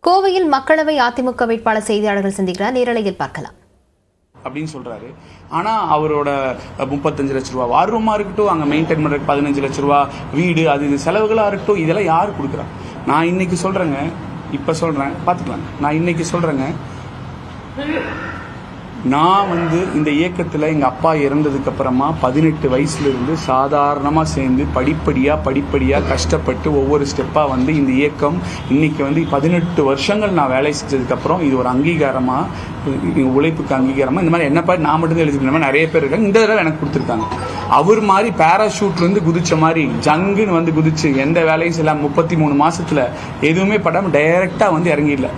கோவையில் மக்களவை அதிமுக வேட்பாளர் செய்தியாளர்கள் சந்திக்கிறார். நேரலையில் பார்க்கலாம். அப்படின்னு சொல்றாரு. ஆனா அவரோட 35 லட்ச ரூபா வார் ரூமா இருக்கட்டும், அங்க மெயின்டைன் பண்றதுக்கு 15 லட்ச ரூபா வீடு, அது இது செலவுகளா இருக்கட்டும், இதெல்லாம் யாரு கொடுக்குறா? நான் இன்னைக்கு சொல்றேங்க, இப்ப சொல்றேன், பாத்துக்கலாம். நான் இன்னைக்கு சொல்றேங்க, நான் இந்த இயக்கத்தில் எங்கள் அப்பா இறந்ததுக்கு அப்புறமா 18 வயசுல இருந்து சாதாரணமாக சேர்ந்து படிப்படியாக கஷ்டப்பட்டு ஒவ்வொரு ஸ்டெப்பாக இந்த இயக்கம் இன்னைக்கு 18 வருஷங்கள் நான் வேலை செஞ்சதுக்கப்புறம் இது ஒரு அங்கீகாரமாக, உழைப்புக்கு அங்கீகாரமாக இந்த மாதிரி என்ன பாரு நான் மட்டும் எழுதிக்கிற மாதிரி நிறைய பேர் இருக்காங்க. இந்த தடவை எனக்கு கொடுத்துருக்காங்க. அவர் மாதிரி பேராஷூட்லேருந்து குதிச்ச மாதிரி ஜங்குன்னு குதிச்சு எந்த வேலையும் செய்யலாம் 33 மாசத்துல எதுவுமே படாமல் டைரெக்டாக இறங்கிடல.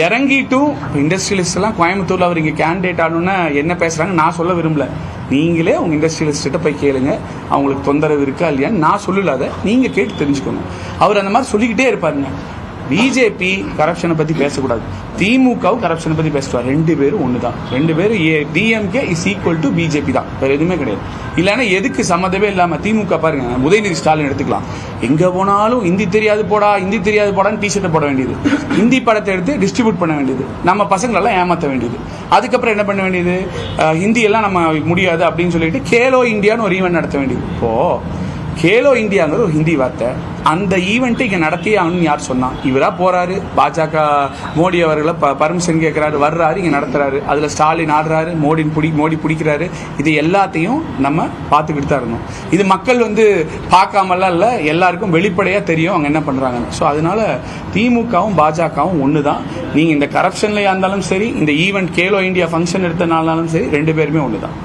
இறங்கிட்டும் இண்டஸ்ட்ரியலிஸ்ட் எல்லாம் கோயம்புத்தூர்ல அவர் இங்கே கேண்டிடேட் ஆகணும்னு என்ன பேசுறாங்க நான் சொல்ல விரும்பல. நீங்களே உங்க இண்டஸ்ட்ரியலிஸ்ட்ட போய் கேளுங்க, அவங்களுக்கு தொந்தரவு இருக்கா இல்லையான்னு. நான் சொல்லல, அதை நீங்க கேட்டு தெரிஞ்சுக்கணும். அவர் அந்த மாதிரி சொல்லிக்கிட்டே இருப்பாருங்க. பிஜேபி கரப்ஷனை பத்தி பேசக்கூடாது, திமுகவும் கரப்ஷனை பத்தி பேசுவார். ரெண்டு பேரும் ஒண்ணுதான். ரெண்டு பேரும் DMK is equal to BJP தான், வேற எதுவுமே கிடையாது. இல்லைன்னா எதுக்கு சம்மந்தமே இல்லாம திமுக பாருங்க, உதயநிதி ஸ்டாலின் எடுத்துக்கலாம். எங்க போனாலும் ஹிந்தி தெரியாது போடா, ஹிந்தி தெரியாது போடான்னு டிஷர்ட்டை போட வேண்டியது, ஹிந்தி படத்தை எடுத்து டிஸ்ட்ரிபியூட் பண்ண வேண்டியது, நம்ம பசங்களெல்லாம் ஏமாற்ற வேண்டியது. அதுக்கப்புறம் என்ன பண்ண வேண்டியது, ஹிந்தி எல்லாம் நம்ம முடியாது அப்படின்னு சொல்லிட்டு கேலோ இந்தியான்னு ஒரு ஈவெண்ட் நடத்த வேண்டியது. இப்போ கேலோ இந்தியாங்கிற ஒரு ஹிந்தி வார்த்தை, அந்த ஈவெண்ட்டை இங்கே நடத்தியே ஆகணும்னு யார் சொன்னா? இவரா போறாரு, பாஜக மோடி அவர்களை பர்மிஷன் கேட்கிறாரு, வர்றாரு, இங்கே நடத்துறாரு. அதில் ஸ்டாலின் ஆடுறாரு, மோடி பிடிக்கிறாரு. இது எல்லாத்தையும் நம்ம பார்த்துக்கிட்டு தான் இருந்தோம். இது மக்கள் பார்க்காமலாம் இல்லை, எல்லாருக்கும் வெளிப்படையாக தெரியும் அவங்க என்ன பண்ணுறாங்க. ஸோ அதனால திமுகவும் பாஜகவும் ஒன்று தான். நீங்கள் இந்த கரப்ஷன்லையா இருந்தாலும் சரி, இந்த ஈவெண்ட் கேலோ இந்தியா ஃபங்க்ஷன் எடுத்தனாலும் சரி, ரெண்டு பேருமே ஒன்று தான்.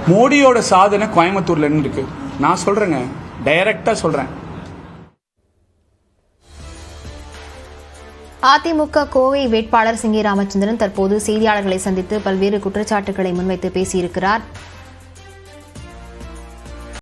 மோடியோட சாதனை கோயம்புத்தூர்ல இருக்கு. நான் சொல்றேங்க, டைரக்டா சொல்றேன். அதிமுக கோவை வேட்பாளர் சிங்கி ராமச்சந்திரன் தற்போது செய்தியாளர்களை சந்தித்து பல்வேறு குற்றச்சாட்டுகளை முன்வைத்து பேசியிருக்கிறார்.